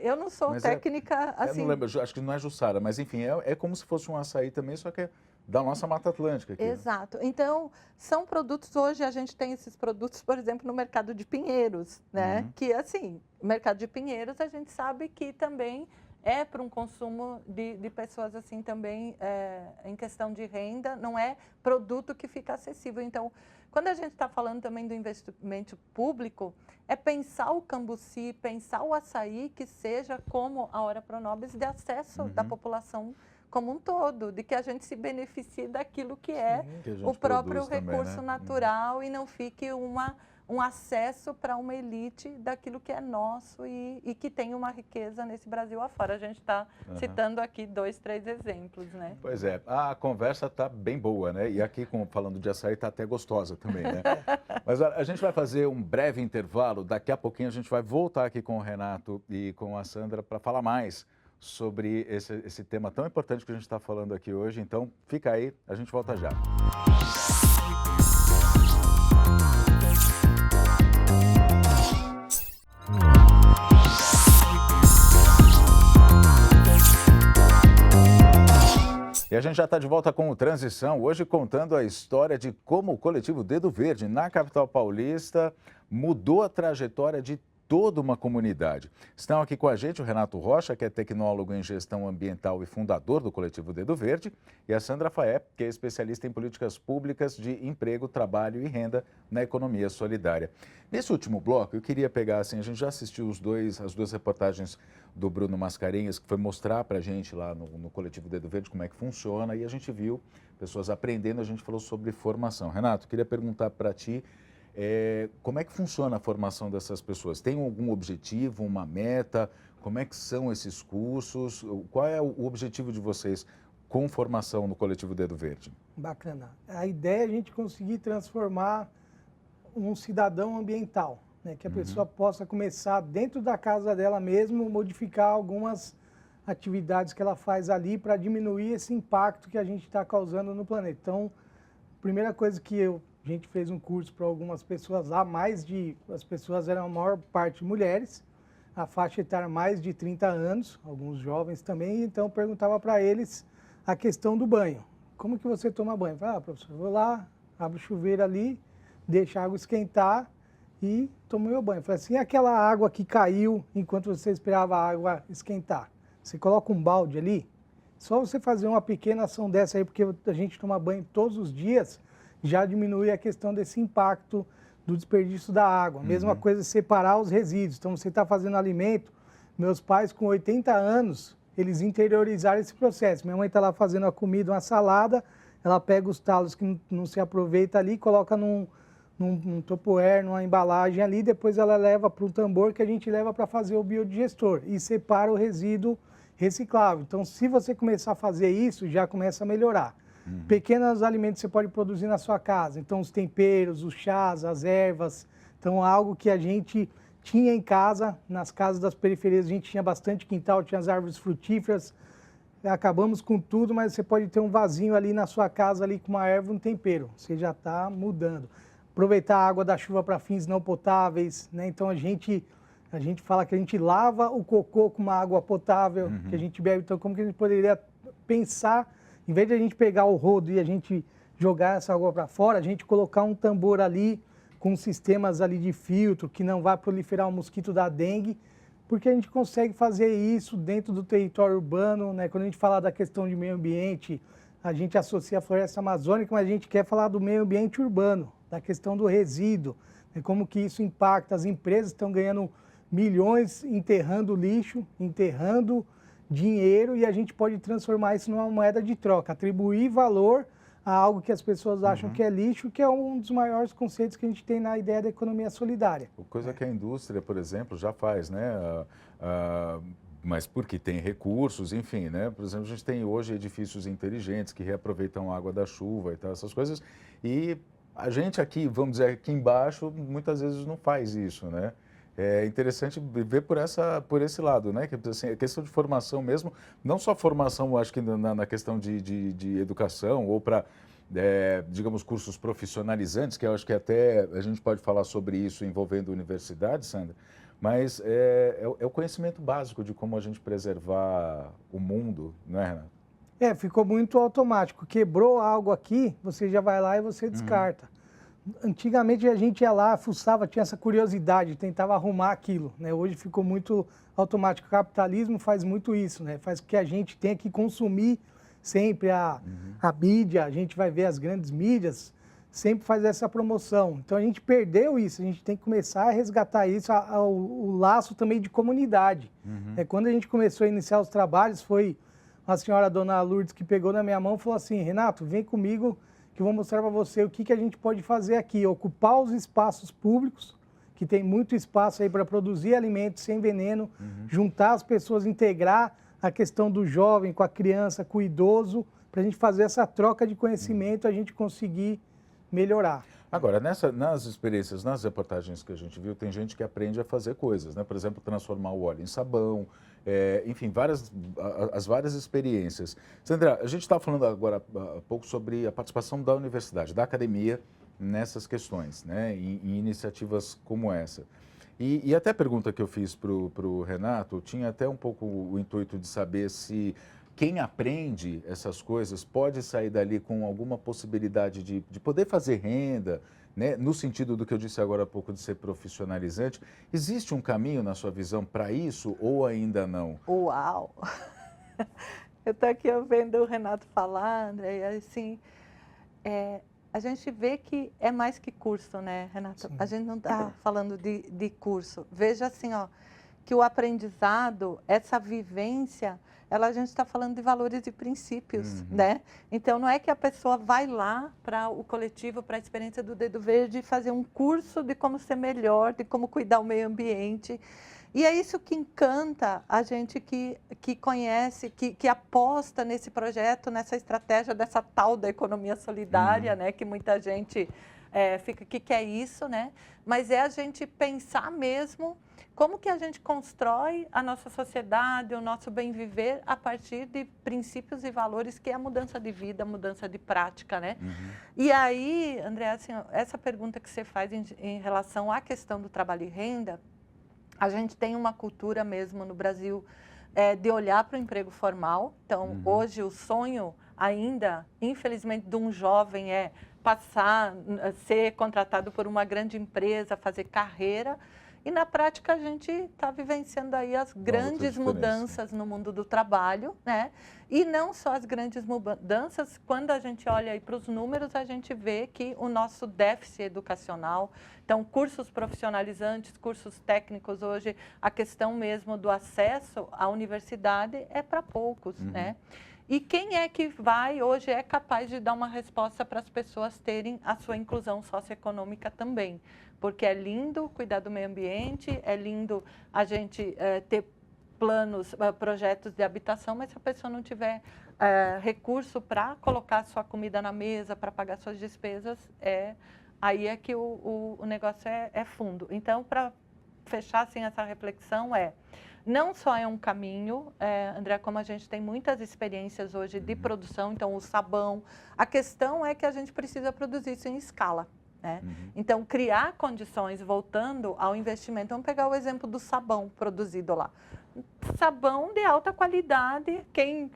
Eu não sou técnica assim. Eu não lembro, acho que não é Jussara, mas enfim, é como se fosse um açaí também, só que é da nossa Mata Atlântica aqui. Exato. Né? Então, são produtos, hoje a gente tem esses produtos, por exemplo, no mercado de Pinheiros, né? Que assim, o mercado de Pinheiros a gente sabe que também é para um consumo de pessoas assim também, em questão de renda, não é produto que fica acessível. Então, quando a gente está falando também do investimento público, é pensar o cambuci, pensar o açaí que seja como a Hora Pronobis de acesso da população como um todo, de que a gente se beneficie daquilo que é o próprio recurso também, né? natural e não fique um acesso para uma elite daquilo que é nosso e que tem uma riqueza nesse Brasil afora. A gente está citando aqui 2, 3 exemplos, né? Pois é, a conversa está bem boa, né? E aqui, falando de açaí, está até gostosa também, né? Mas a gente vai fazer um breve intervalo, daqui a pouquinho a gente vai voltar aqui com o Renato e com a Sandra para falar mais sobre esse tema tão importante que a gente está falando aqui hoje. Então, fica aí, a gente volta já. E a gente já está de volta com o Transição, hoje contando a história de como o coletivo Dedo Verde, na capital paulista, mudou a trajetória de toda uma comunidade. Estão aqui com a gente o Renato Rocha, que é tecnólogo em gestão ambiental e fundador do coletivo Dedo Verde, e a Sandra Faé, que é especialista em políticas públicas de emprego, trabalho e renda na economia solidária. Nesse último bloco, eu queria pegar, assim, a gente já assistiu as duas reportagens do Bruno Mascarenhas, que foi mostrar para a gente lá no coletivo Dedo Verde como é que funciona, e a gente viu pessoas aprendendo, a gente falou sobre formação. Renato, queria perguntar para ti, como é que funciona a formação dessas pessoas? Tem algum objetivo, uma meta? Como é que são esses cursos? Qual é o objetivo de vocês com formação no coletivo Dedo Verde? Bacana. A ideia é a gente conseguir transformar um cidadão ambiental, né? Que a pessoa possa começar dentro da casa dela mesmo, modificar algumas atividades que ela faz ali para diminuir esse impacto que a gente está causando no planeta. Então, a primeira coisa que a gente fez um curso para algumas pessoas lá, as pessoas eram a maior parte mulheres, a faixa etária mais de 30 anos, alguns jovens também, então perguntava para eles a questão do banho. Como que você toma banho? Eu falei, professor, eu vou lá, abro o chuveiro ali, deixo a água esquentar e tomo meu banho. Eu falei assim, e aquela água que caiu enquanto você esperava a água esquentar? Você coloca um balde ali? Só você fazer uma pequena ação dessa aí, porque a gente toma banho todos os dias, já diminui a questão desse impacto do desperdício da água. Mesma coisa, separar os resíduos. Então, você está fazendo alimento. Meus pais, com 80 anos, eles interiorizaram esse processo. Minha mãe está lá fazendo a comida, uma salada, ela pega os talos que não se aproveita ali, coloca num tupperware, numa embalagem ali, depois ela leva para um tambor que a gente leva para fazer o biodigestor e separa o resíduo reciclável. Então, se você começar a fazer isso, já começa a melhorar. Pequenos alimentos você pode produzir na sua casa, então os temperos, os chás, as ervas, então algo que a gente tinha em casa, nas casas das periferias a gente tinha bastante quintal, tinha as árvores frutíferas, acabamos com tudo, mas você pode ter um vasinho ali na sua casa ali com uma erva, um tempero, você já está mudando. Aproveitar a água da chuva para fins não potáveis, né? Então a gente fala que a gente lava o cocô com uma água potável, que a gente bebe, então como que a gente poderia pensar, em vez de a gente pegar o rodo e a gente jogar essa água para fora, a gente colocar um tambor ali com sistemas ali de filtro que não vai proliferar o mosquito da dengue, porque a gente consegue fazer isso dentro do território urbano, né? Quando a gente fala da questão de meio ambiente, a gente associa a floresta amazônica, mas a gente quer falar do meio ambiente urbano, da questão do resíduo, né, como que isso impacta. As empresas estão ganhando milhões enterrando lixo, enterrando dinheiro, e a gente pode transformar isso numa moeda de troca, atribuir valor a algo que as pessoas acham que é lixo, que é um dos maiores conceitos que a gente tem na ideia da economia solidária. Coisa que a indústria, por exemplo, já faz, né? Mas porque tem recursos, enfim, né? Por exemplo, a gente tem hoje edifícios inteligentes que reaproveitam a água da chuva e tal, essas coisas. E a gente aqui, vamos dizer, aqui embaixo, muitas vezes não faz isso, né? É interessante ver por esse lado, né? Que, assim, a questão de formação mesmo, não só formação, acho que na questão de educação ou para, digamos, cursos profissionalizantes, que eu acho que até a gente pode falar sobre isso envolvendo universidades, Sandra, mas é o conhecimento básico de como a gente preservar o mundo, não é, Renato? Ficou muito automático. Quebrou algo aqui, você já vai lá e você descarta. Antigamente a gente ia lá, fuçava, tinha essa curiosidade, tentava arrumar aquilo, né? Hoje ficou muito automático. O capitalismo faz muito isso, né? Faz com que a gente tenha que consumir sempre a mídia, a gente vai ver as grandes mídias, sempre faz essa promoção. Então a gente perdeu isso, a gente tem que começar a resgatar isso, o laço também de comunidade. Quando a gente começou a iniciar os trabalhos, foi a senhora Dona Lourdes que pegou na minha mão e falou assim: Renato, vem comigo que eu vou mostrar para você o que a gente pode fazer aqui, ocupar os espaços públicos, que tem muito espaço aí para produzir alimentos sem veneno, juntar as pessoas, integrar a questão do jovem com a criança, com o idoso, para a gente fazer essa troca de conhecimento, a gente conseguir melhorar. Agora, nas experiências, nas reportagens que a gente viu, tem gente que aprende a fazer coisas, né? Por exemplo, transformar o óleo em sabão, enfim, as várias experiências. Sandra, a gente estava falando agora há pouco sobre a participação da universidade, da academia nessas questões, né? Em iniciativas como essa. E até a pergunta que eu fiz para o Renato, tinha até um pouco o intuito de saber se quem aprende essas coisas pode sair dali com alguma possibilidade de poder fazer renda, né? No sentido do que eu disse agora há pouco de ser profissionalizante. Existe um caminho, na sua visão, para isso ou ainda não? Uau! Eu estou aqui ouvindo o Renato falar, André, e assim, a gente vê que é mais que curso, né, Renato? Sim. A gente não está falando de curso. Veja assim, ó, que o aprendizado, essa vivência, a gente está falando de valores e princípios, né? Então, não é que a pessoa vai lá para o coletivo, para a experiência do Dedo Verde, fazer um curso de como ser melhor, de como cuidar o meio ambiente. E é isso que encanta a gente que conhece, que aposta nesse projeto, nessa estratégia dessa tal da economia solidária, né? Que muita gente fica, que é isso, né? Mas é a gente pensar mesmo como que a gente constrói a nossa sociedade, o nosso bem viver a partir de princípios e valores, que é a mudança de vida, a mudança de prática, né? E aí, André, assim, essa pergunta que você faz em relação à questão do trabalho e renda, a gente tem uma cultura mesmo no Brasil de olhar para o emprego formal. Então, hoje o sonho ainda, infelizmente, de um jovem é passar, ser contratado por uma grande empresa, fazer carreira. E na prática a gente está vivenciando aí as grandes mudanças no mundo do trabalho, né? E não só as grandes mudanças, quando a gente olha aí para os números, a gente vê que o nosso déficit educacional, então cursos profissionalizantes, cursos técnicos, hoje a questão mesmo do acesso à universidade é para poucos, né? E quem é que vai, hoje, é capaz de dar uma resposta para as pessoas terem a sua inclusão socioeconômica também? Porque é lindo cuidar do meio ambiente, é lindo a gente ter planos, projetos de habitação, mas se a pessoa não tiver recurso para colocar a sua comida na mesa, para pagar suas despesas, aí é que o negócio é fundo. Então, para fechar assim, essa reflexão não só é um caminho, André, como a gente tem muitas experiências hoje de produção, então o sabão, a questão é que a gente precisa produzir isso em escala, né? Então, criar condições, voltando ao investimento, vamos pegar o exemplo do sabão produzido lá. sabão de alta qualidade, quem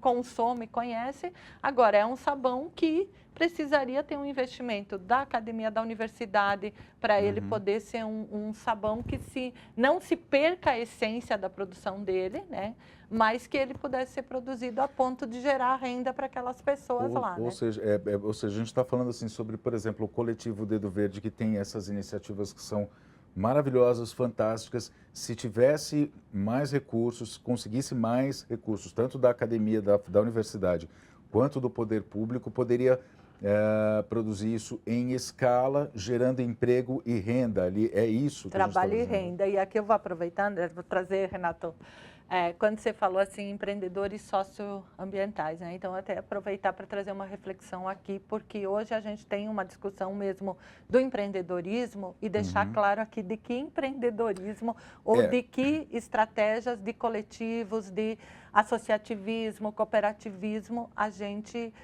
consome conhece. Agora, é um sabão que precisaria ter um investimento da academia, da universidade, para ele poder ser um sabão que não se perca a essência da produção dele, né? Mas que ele pudesse ser produzido a ponto de gerar renda para aquelas pessoas lá. Ou seja, a gente está falando assim sobre, por exemplo, o coletivo Dedo Verde, que tem essas iniciativas que são maravilhosas, fantásticas. Se tivesse mais recursos, conseguisse mais recursos, tanto da academia, da universidade, quanto do poder público, poderia produzir isso em escala, gerando emprego e renda. Ali é isso que Trabalho a gente e renda. E aqui eu vou aproveitar, André, vou trazer, Renato, quando você falou assim, empreendedores socioambientais, né? Então, até aproveitar para trazer uma reflexão aqui, porque hoje a gente tem uma discussão mesmo do empreendedorismo e deixar claro aqui de que empreendedorismo ou de que estratégias de coletivos, de associativismo, cooperativismo, a gente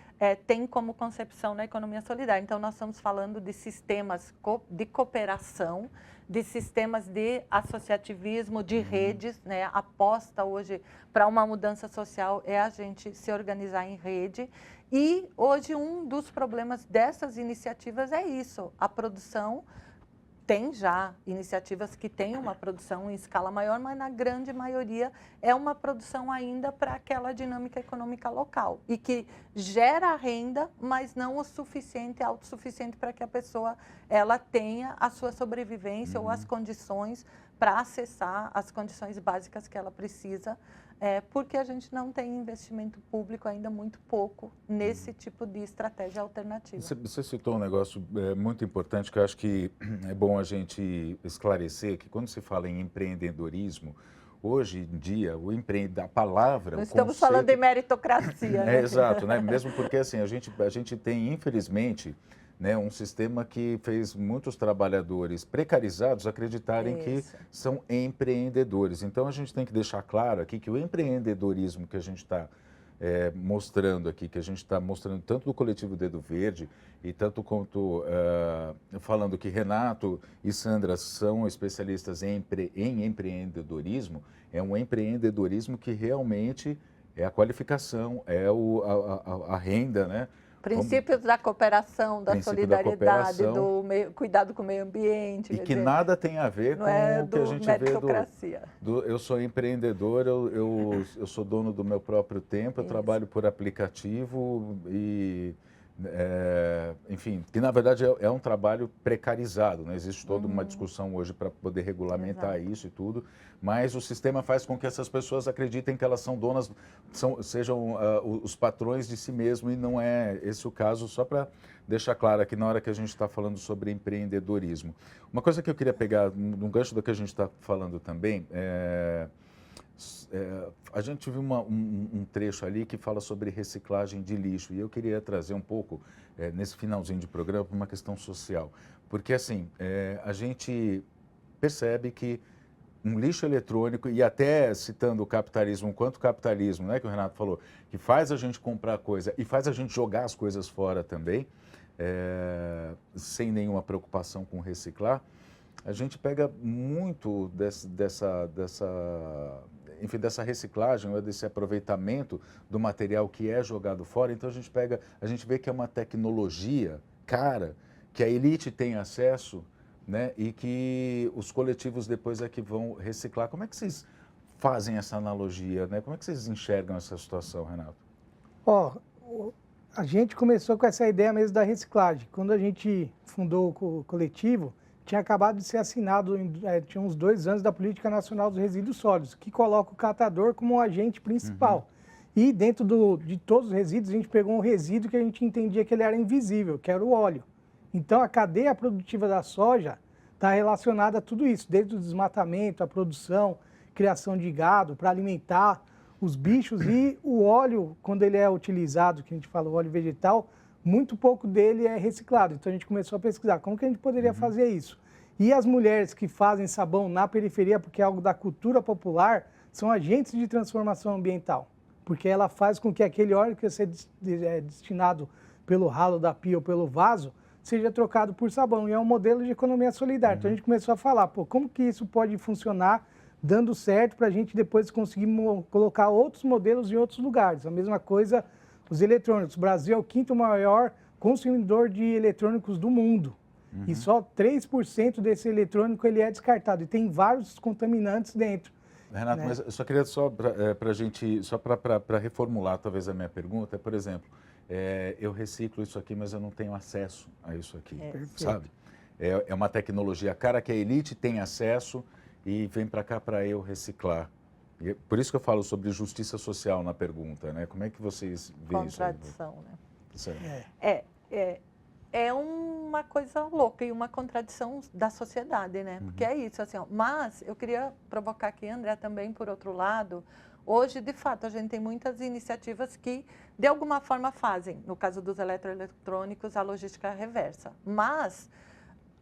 tem como concepção na economia solidária. Então, nós estamos falando de sistemas de cooperação, de sistemas de associativismo, de redes, né? A aposta hoje para uma mudança social é a gente se organizar em rede. E hoje um dos problemas dessas iniciativas é isso, a produção. Tem já iniciativas que têm uma produção em escala maior, mas na grande maioria é uma produção ainda para aquela dinâmica econômica local e que gera renda, mas não o suficiente, autossuficiente para que a pessoa ela tenha a sua sobrevivência ou as condições para acessar as condições básicas que ela precisa, porque a gente não tem investimento público ainda muito pouco nesse tipo de estratégia alternativa. Você citou um negócio muito importante que eu acho que é bom a gente esclarecer, que quando se fala em empreendedorismo, hoje em dia, a palavra... Não estamos falando de meritocracia, né? Exato, né? Mesmo porque assim, a gente tem, infelizmente, né, um sistema que fez muitos trabalhadores precarizados acreditarem que são empreendedores. Então, a gente tem que deixar claro aqui que o empreendedorismo que a gente está mostrando aqui, que a gente está mostrando tanto do coletivo Dedo Verde e tanto quanto falando que Renato e Sandra são especialistas em empreendedorismo, é um empreendedorismo que realmente é a qualificação, é a renda, né? Princípios da cooperação, da solidariedade, do cuidado com o meio ambiente. E que nada tem a ver com o que a gente vê eu sou empreendedor, eu sou dono do meu próprio tempo, eu trabalho por aplicativo e... enfim, que na verdade é um trabalho precarizado, né? Existe toda uma discussão hoje para poder regulamentar isso e tudo, mas o sistema faz com que essas pessoas acreditem que elas são donas, sejam os patrões de si mesmo, e não é esse o caso, só para deixar claro aqui na hora que a gente está falando sobre empreendedorismo. Uma coisa que eu queria pegar, no gancho do que a gente está falando também, a gente viu um trecho ali que fala sobre reciclagem de lixo, e eu queria trazer um pouco, nesse finalzinho de programa, para uma questão social. Porque, assim, a gente percebe que um lixo eletrônico, e até citando o capitalismo, quanto o capitalismo, né, que o Renato falou, que faz a gente comprar coisa e faz a gente jogar as coisas fora também, sem nenhuma preocupação com reciclar, a gente pega muito dessa reciclagem, ou desse aproveitamento do material que é jogado fora. Então a gente vê que é uma tecnologia cara, que a elite tem acesso, né, e que os coletivos depois é que vão reciclar. Como é que vocês fazem essa analogia, né? Como é que vocês enxergam essa situação, Renato? A gente começou com essa ideia mesmo da reciclagem. Quando a gente fundou o coletivo, tinha acabado de ser assinado, tinha uns 2 anos, da Política Nacional dos Resíduos Sólidos, que coloca o catador como um agente principal. E dentro de todos os resíduos, a gente pegou um resíduo que a gente entendia que ele era invisível, que era o óleo. Então, a cadeia produtiva da soja está relacionada a tudo isso, desde o desmatamento, a produção, criação de gado para alimentar os bichos, e o óleo, quando ele é utilizado, que a gente fala o óleo vegetal, muito pouco dele é reciclado. Então, a gente começou a pesquisar como que a gente poderia fazer isso. E as mulheres que fazem sabão na periferia, porque é algo da cultura popular, são agentes de transformação ambiental, porque ela faz com que aquele óleo que ia ser destinado pelo ralo da pia ou pelo vaso seja trocado por sabão. E é um modelo de economia solidária. Então, a gente começou a falar, como que isso pode funcionar dando certo para a gente depois conseguir colocar outros modelos em outros lugares. A mesma coisa os eletrônicos. O Brasil é o 5º maior consumidor de eletrônicos do mundo. E só 3% desse eletrônico ele é descartado. E tem vários contaminantes dentro. Renato, mas eu só queria para reformular talvez a minha pergunta, por exemplo, eu reciclo isso aqui, mas eu não tenho acesso a isso aqui, sabe? É uma tecnologia cara que a elite tem acesso e vem para cá para eu reciclar. E por isso que eu falo sobre justiça social na pergunta, né? Como é que vocês veem isso? Contradição, né? Certo. É uma coisa louca e uma contradição da sociedade, né? Porque é isso, assim, ó. Mas eu queria provocar aqui, André, também, por outro lado, hoje, de fato, a gente tem muitas iniciativas que, de alguma forma, fazem, no caso dos eletroeletrônicos, a logística reversa. Mas,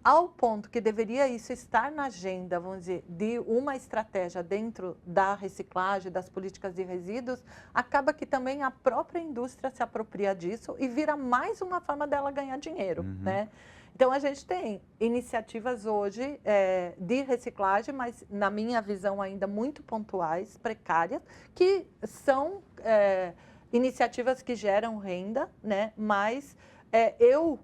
ao ponto que deveria isso estar na agenda, vamos dizer, de uma estratégia dentro da reciclagem, das políticas de resíduos, acaba que também a própria indústria se apropria disso e vira mais uma forma dela ganhar dinheiro, né? Então, a gente tem iniciativas hoje de reciclagem, mas, na minha visão, ainda muito pontuais, precárias, que são iniciativas que geram renda, né? Mas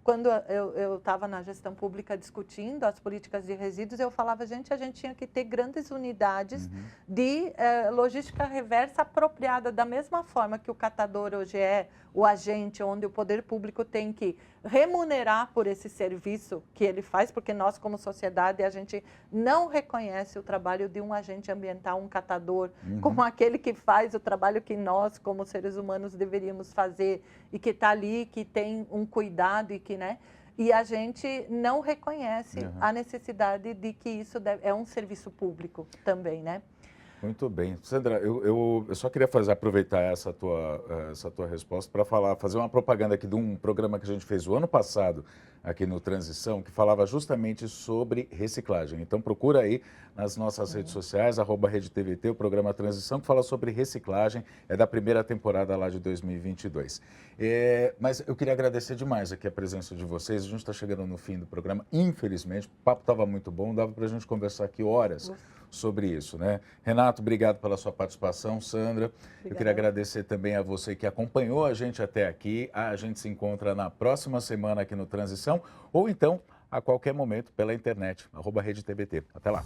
quando eu estava na gestão pública discutindo as políticas de resíduos, eu falava, a gente tinha que ter grandes unidades de logística reversa apropriada, da mesma forma que o catador hoje é o agente onde o poder público tem que remunerar por esse serviço que ele faz, porque nós, como sociedade, a gente não reconhece o trabalho de um agente ambiental, um catador, como aquele que faz o trabalho que nós, como seres humanos, deveríamos fazer e que está ali, que tem um cuidado e que, né? E a gente não reconhece a necessidade de que isso é um serviço público também, né? Muito bem. Sandra, eu só queria aproveitar essa tua resposta para fazer uma propaganda aqui de um programa que a gente fez o ano passado aqui no Transição, que falava justamente sobre reciclagem. Então procura aí nas nossas redes sociais, @RedeTVT, o programa Transição, que fala sobre reciclagem, é da primeira temporada lá de 2022. Mas eu queria agradecer demais aqui a presença de vocês. A gente está chegando no fim do programa, infelizmente. O papo estava muito bom, dava para a gente conversar aqui horas sobre isso, né? Renato, obrigado pela sua participação. Sandra, eu queria agradecer também a você que acompanhou a gente até aqui. A gente se encontra na próxima semana aqui no Transição ou então a qualquer momento pela internet, @RedeTVT. Até lá.